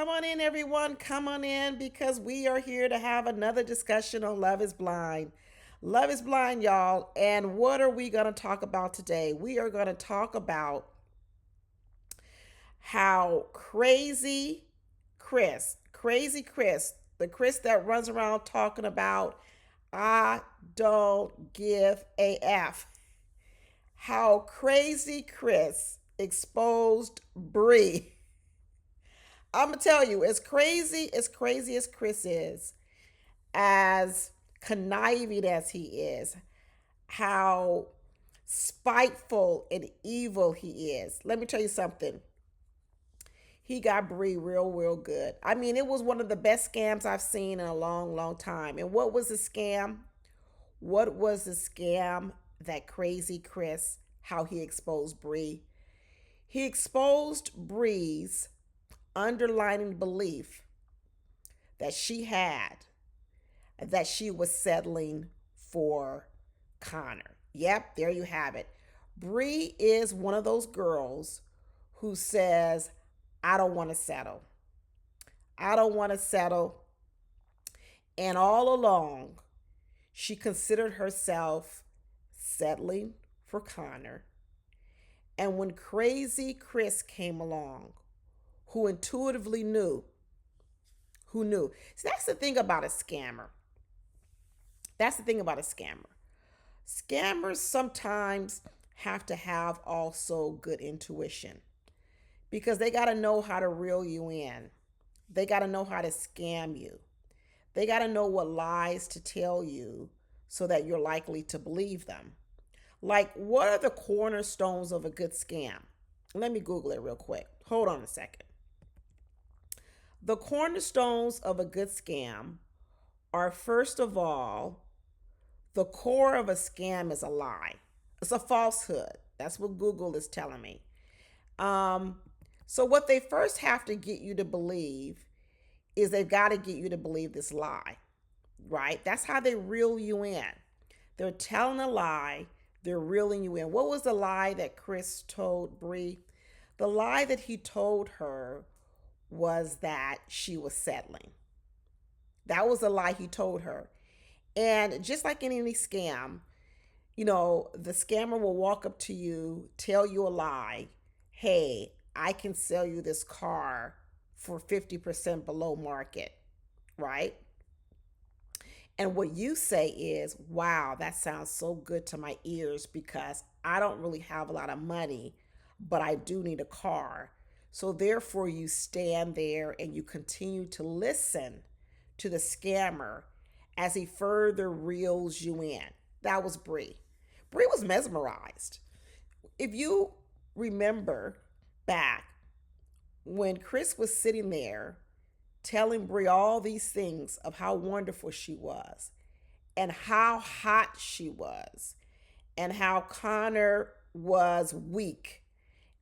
Come on in, everyone. Come on in because we are here to have another discussion on Love is Blind. Love is Blind, y'all. And what are we going to talk about today? We are going to talk about how crazy Chris, the Chris that runs around talking about, I don't give a F, how crazy Chris exposed Bree. I'm gonna tell you, as crazy as Chris is, as conniving as he is, how spiteful and evil he is. Let me tell you something. He got Bree real good. I mean, it was one of the best scams I've seen in a long time. And what was the scam? What was the scam that crazy Chris, how he exposed Bree? He exposed Bree's underlying belief that she had that she was settling for Connor. Yep, there you have it. Bree is one of those girls who says, I don't want to settle. I don't want to settle. And all along, she considered herself settling for Connor. And when crazy Chris came along, who intuitively knew, who knew. So that's the thing about a scammer. That's the thing about a scammer. Scammers sometimes have to have also good intuition because they got to know how to reel you in. They got to know how to scam you. They got to know what lies to tell you so that you're likely to believe them. Like, what are the cornerstones of a good scam? Let me Google it real quick. Hold on a second. The cornerstones of a good scam are, first of all, the core of a scam is a lie. It's a falsehood. That's what Google is telling me. Um, so what they first have to get you to believe is they've got to get you to believe this lie, right? That's how they reel you in. They're telling a lie. They're reeling you in. What was the lie that Chris told Bree? The lie that he told her was that she was settling. That was a lie he told her. And just like in any scam, the scammer will walk up to you, tell you a lie. Hey, I can sell you this car for 50% below market, right? And what you say is, wow, that sounds so good to my ears because I don't really have a lot of money, but I do need a car. So therefore, you stand there and you continue to listen to the scammer as he further reels you in. That was Bree. Bree was mesmerized. If you remember back when Chris was sitting there telling Bree all these things of how wonderful she was and how hot she was and how Connor was weak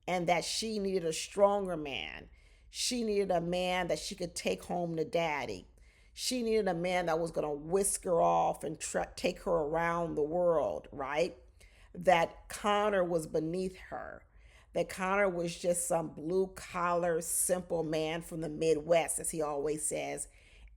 and that she needed a stronger man. She needed a man that she could take home to daddy. She needed a man that was going to whisk her off and take her around the world, right? That Connor was beneath her. That Connor was just some blue collar, simple man from the Midwest, as he always says.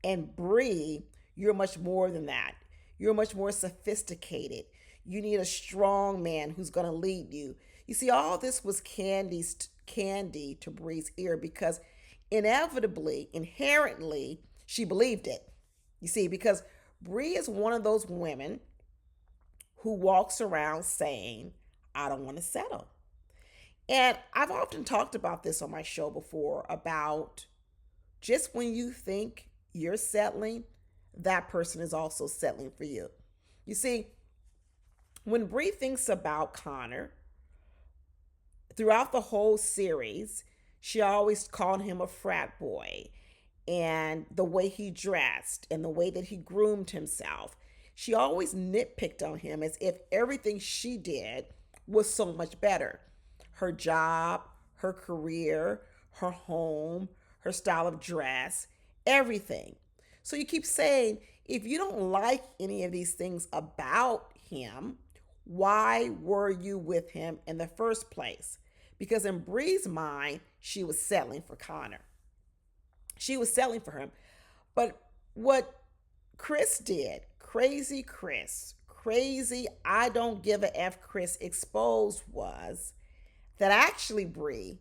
And Bree, you're much more than that. You're much more sophisticated. You need a strong man who's going to lead you. You see, all this was candy to Bree's ear because inevitably, inherently, she believed it. You see, because Bree is one of those women who walks around saying, I don't want to settle. And I've often talked about this on my show before about just when you think you're settling, that person is also settling for you. You see, when Bree thinks about Connor, throughout the whole series, she always called him a frat boy and the way he dressed and the way that he groomed himself. She always nitpicked on him as if everything she did was so much better. Her job, her career, her home, her style of dress, everything. So you keep saying, if you don't like any of these things about him, why were you with him in the first place? Because in Bree's mind, she was settling for Connor. She was selling for him. But what Chris did, crazy, I don't give a F Chris exposed was that actually, Bree,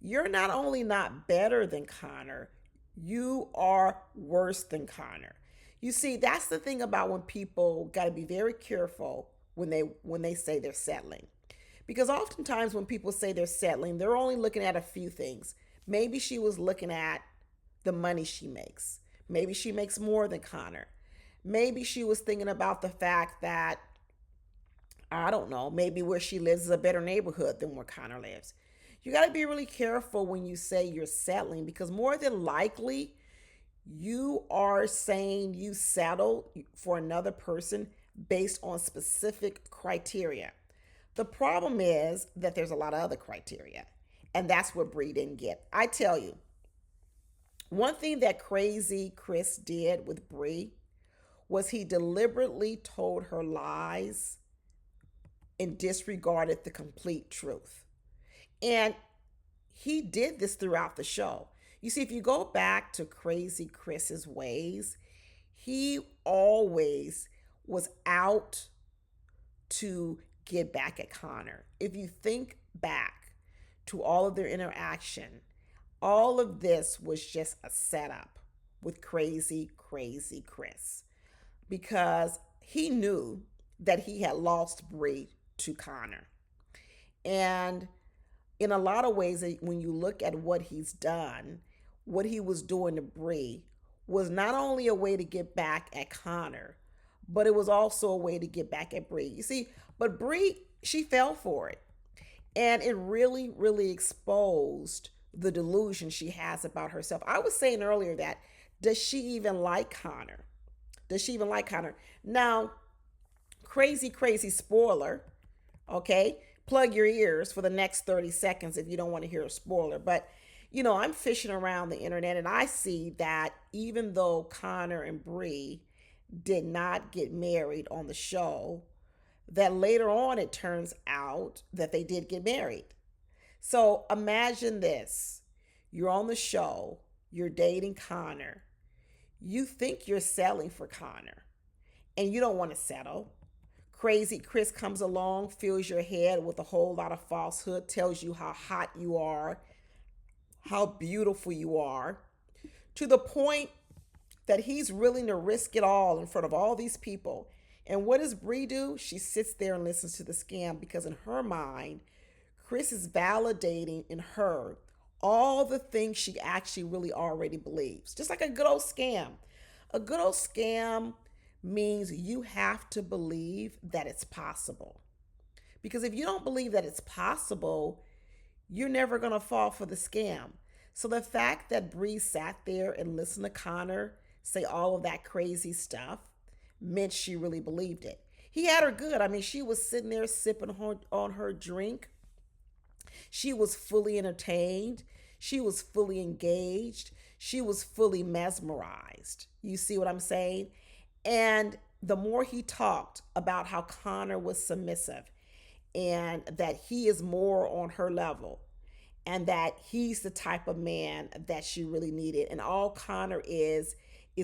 you're not only not better than Connor, you are worse than Connor. You see, that's the thing about when people got to be very careful when they say they're settling. Because oftentimes when people say they're settling, they're only looking at a few things. Maybe she was looking at the money she makes. Maybe she makes more than Connor. Maybe she was thinking about the fact that, I don't know, maybe where she lives is a better neighborhood than where Connor lives. You got to be really careful when you say you're settling because more than likely, you are saying you settled for another person based on specific criteria. The problem is that there's a lot of other criteria, and that's what Bree didn't get. I tell you, one thing that crazy Chris did with Bree was he deliberately told her lies and disregarded the complete truth. And he did this throughout the show. You see, if you go back to Crazy Chris's ways, he always was out to get back at Connor. If you think back to all of their interaction, all of this was just a setup with crazy Chris because he knew that he had lost Bree to Connor. And in a lot of ways, when you look at what he's done, what he was doing to Bree was not only a way to get back at Connor, but it was also a way to get back at Bree. You see, but Bree, she fell for it. And it really exposed the delusion she has about herself. I was saying earlier that, does she even like Connor? Does she even like Connor? Now, crazy spoiler, okay? Plug your ears for the next 30 seconds if you don't want to hear a spoiler. But, I'm fishing around the internet and I see that even though Connor and Bree did not get married on the show, that later on it turns out that they did get married. So imagine this: you're on the show, you're dating Connor, you think you're selling for Connor, and you don't want to settle. Crazy Chris comes along, fills your head with a whole lot of falsehood, tells you how hot you are, how beautiful you are, to the point that he's willing to risk it all in front of all these people. And what does Bree do? She sits there and listens to the scam because in her mind, Chris is validating in her all the things she actually really already believes. Just like a good old scam. A good old scam means you have to believe that it's possible. Because if you don't believe that it's possible, you're never going to fall for the scam. So the fact that Bree sat there and listened to Connor say all of that crazy stuff meant she really believed it. He had her good. I mean, she was sitting there sipping on her drink. She was fully entertained. She was fully engaged. She was fully mesmerized. You see what I'm saying? And the more he talked about how Connor was submissive and that he is more on her level and that he's the type of man that she really needed. And all Connor is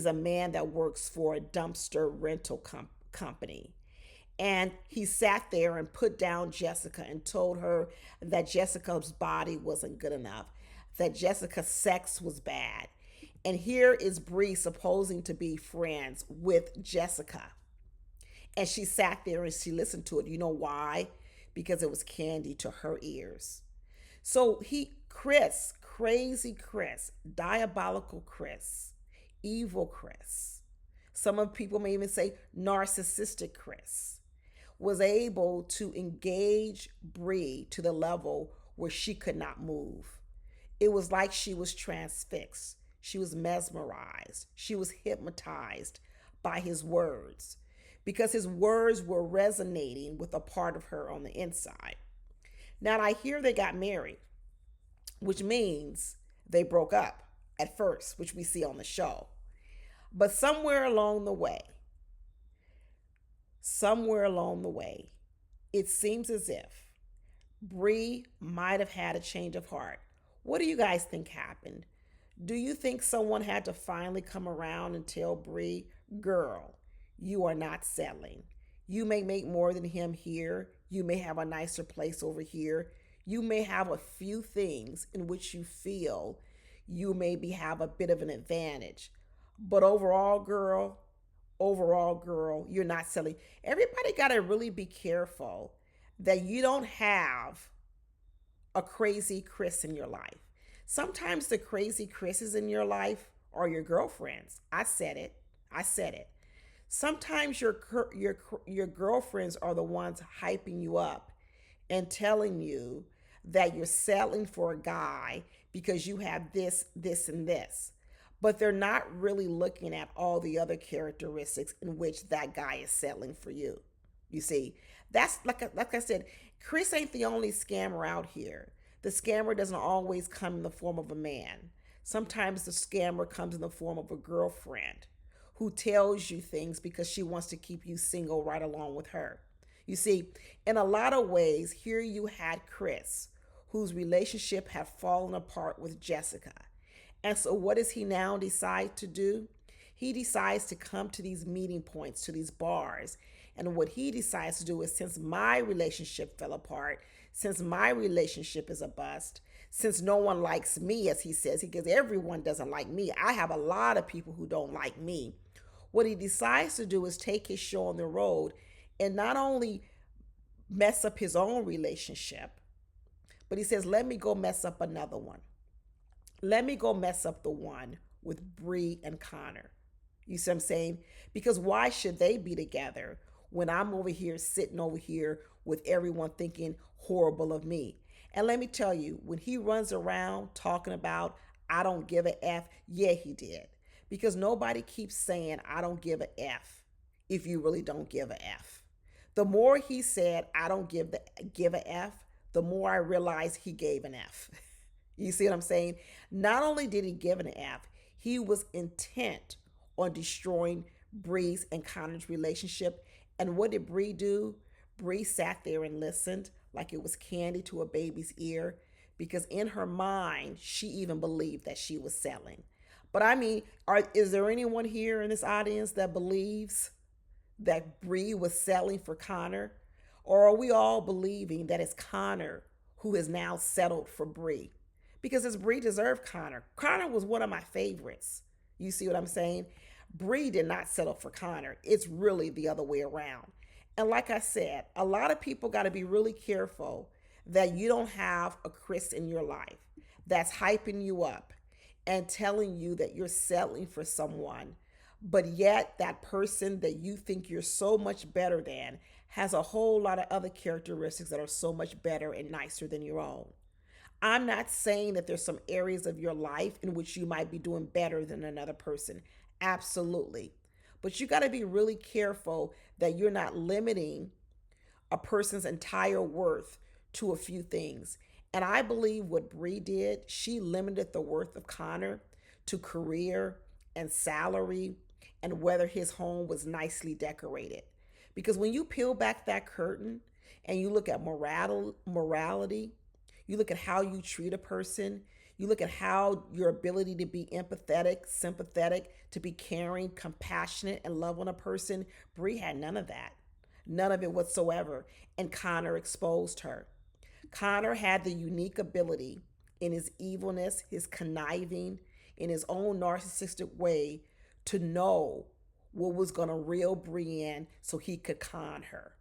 a man that works for a dumpster rental company. And he sat there and put down Jessica and told her that Jessica's body wasn't good enough, that Jessica's sex was bad. And here is Bree supposing to be friends with Jessica. And she sat there and she listened to it. You know why? Because it was candy to her ears. So crazy Chris, diabolical Chris, evil Chris, some of people may even say narcissistic Chris, was able to engage Bree to the level where she could not move. It was like she was transfixed. She was mesmerized. She was hypnotized by his words because his words were resonating with a part of her on the inside. Now, I hear they got married, which means they broke up at first, which we see on the show. But somewhere along the way, it seems as if Bree might have had a change of heart. What do you guys think happened? Do you think someone had to finally come around and tell Bree, girl, you are not settling? You may make more than him here. You may have a nicer place over here. You may have a few things in which you feel you maybe have a bit of an advantage. But overall, girl, you're not selling. Everybody got to really be careful that you don't have a crazy Chris in your life. Sometimes the crazy Chris's in your life are your girlfriends. I said it. I said it. Sometimes your girlfriends are the ones hyping you up and telling you that you're settling for a guy because you have this, and this. But they're not really looking at all the other characteristics in which that guy is settling for you. You see, that's like I said, Chris ain't the only scammer out here. The scammer doesn't always come in the form of a man. Sometimes the scammer comes in the form of a girlfriend who tells you things because she wants to keep you single right along with her. You see, in a lot of ways, here you had Chris, whose relationship had fallen apart with Jessica. And so, what does he now decide to do? He decides to come to these meeting points, to these bars. And what he decides to do is, since my relationship fell apart, since my relationship is a bust, since no one likes me, as he says, because everyone doesn't like me, I have a lot of people who don't like me. What he decides to do is take his show on the road and not only mess up his own relationship, but he says, let me go mess up another one. Let me go mess up the one with Bree and Connor. You see what I'm saying? Because why should they be together when I'm over here sitting over here with everyone thinking horrible of me? And let me tell you, when he runs around talking about, I don't give a F, yeah, he did. Because nobody keeps saying, I don't give a F if you really don't give a F. The more he said, I don't give a F, the more I realized he gave an F. You see what I'm saying? Not only did he give an F, he was intent on destroying Bree's and Connor's relationship. And what did Bree do? Bree sat there and listened like it was candy to a baby's ear because in her mind, she even believed that she was selling. But I mean, is there anyone here in this audience that believes that Bree was selling for Connor? Or are we all believing that it's Connor who has now settled for Bree? Because as Bree deserved Connor. Connor was one of my favorites. You see what I'm saying? Bree did not settle for Connor. It's really the other way around. And like I said, a lot of people got to be really careful that you don't have a Chris in your life that's hyping you up and telling you that you're settling for someone, but yet that person that you think you're so much better than has a whole lot of other characteristics that are so much better and nicer than your own. I'm not saying that there's some areas of your life in which you might be doing better than another person. Absolutely. But you got to be really careful that you're not limiting a person's entire worth to a few things. And I believe what Bree did, she limited the worth of Connor to career and salary and whether his home was nicely decorated. Because when you peel back that curtain and you look at morality, you look at how you treat a person, you look at how your ability to be empathetic, sympathetic, to be caring, compassionate, and love on a person, Bree had none of that. None of it whatsoever. And Connor exposed her. Connor had the unique ability in his evilness, his conniving, in his own narcissistic way to know what was going to reel Bree in so he could con her.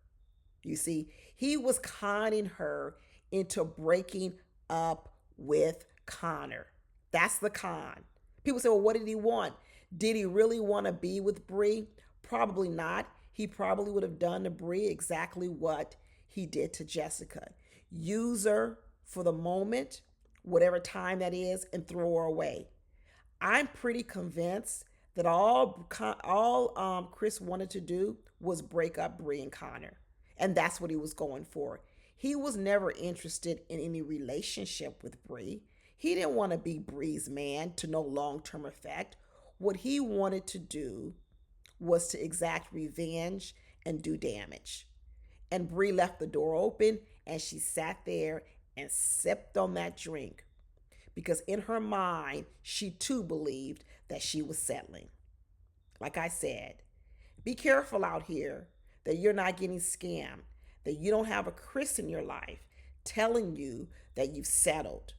You see, he was conning her into breaking up with Connor. That's the con. People say, well, what did he want? Did he really want to be with Bree? Probably not. He probably would have done to Bree exactly what he did to Jessica. Use her for the moment, whatever time that is, and throw her away. I'm pretty convinced that all Chris wanted to do was break up Bree and Connor, and that's what he was going for. He was never interested in any relationship with Bree. He didn't want to be Bree's man to no long-term effect. What he wanted to do was to exact revenge and do damage. And Bree left the door open and she sat there and sipped on that drink because in her mind, she too believed that she was settling. Like I said, be careful out here that you're not getting scammed, that you don't have a Chris in your life telling you that you've settled.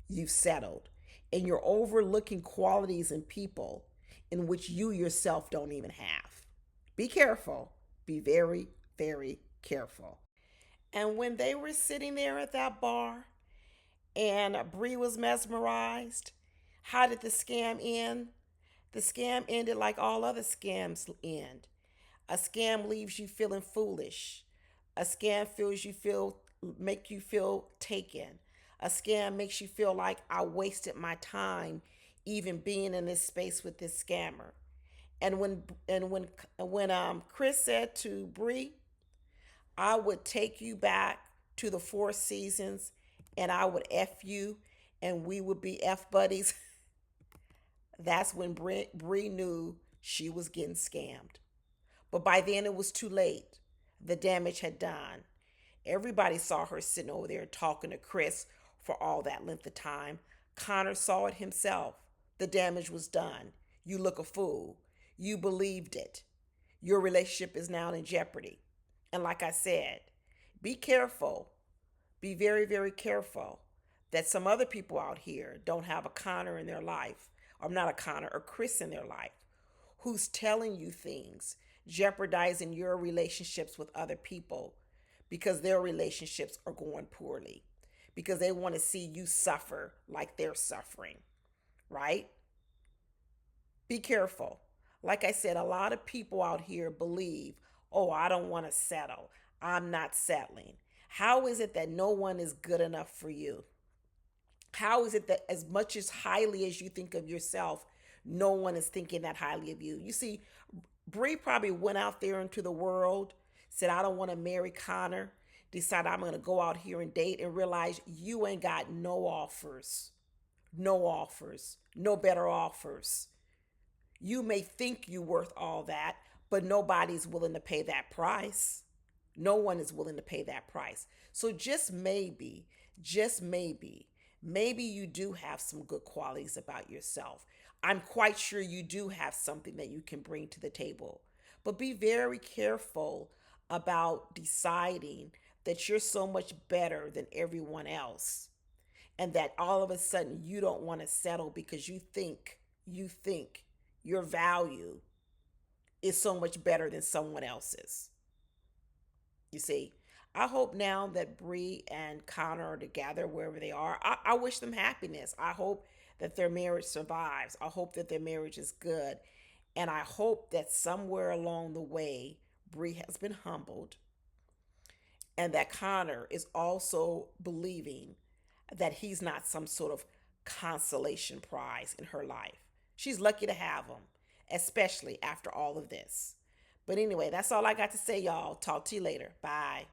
You've settled. And you're overlooking qualities in people in which you yourself don't even have. Be careful. Be very, very careful. And when they were sitting there at that bar and Bree was mesmerized, how did the scam end? The scam ended like all other scams end. A scam leaves you feeling foolish. A scam feels you feel make you feel taken. A scam makes you feel like I wasted my time even being in this space with this scammer. And when Chris said to Bree, I would take you back to the Four Seasons and I would F you and we would be F buddies. That's when Bree knew she was getting scammed. But by then it was too late. The damage had done. Everybody saw her sitting over there talking to Chris for all that length of time. Connor saw it himself. The damage was done. You look a fool. You believed it. Your relationship is now in jeopardy. And like I said, be careful. Be very, very careful that some other people out here don't have a Connor in their life, or not a Connor, or Chris in their life, who's telling you things, jeopardizing your relationships with other people because their relationships are going poorly, because they want to see you suffer like they're suffering, right? Be careful. Like I said, a lot of people out here believe, oh, I don't want to settle. I'm not settling. How is it that no one is good enough for you? How is it that as much as highly as you think of yourself, no one is thinking that highly of you? You see, Bree probably went out there into the world, said, I don't want to marry Connor, decided I'm going to go out here and date, and realize you ain't got no offers, no offers, no better offers. You may think you're worth all that, but nobody's willing to pay that price. No one is willing to pay that price. So just maybe you do have some good qualities about yourself. I'm quite sure you do have something that you can bring to the table. But be very careful about deciding that you're so much better than everyone else and that all of a sudden you don't want to settle because you think your value is so much better than someone else's. You see, I hope now that Bree and Connor are together wherever they are, I wish them happiness. I hope that their marriage survives. I hope that their marriage is good. And I hope that somewhere along the way, Bree has been humbled and that Connor is also believing that he's not some sort of consolation prize in her life. She's lucky to have him, especially after all of this. But anyway, that's all I got to say, y'all. Talk to you later. Bye.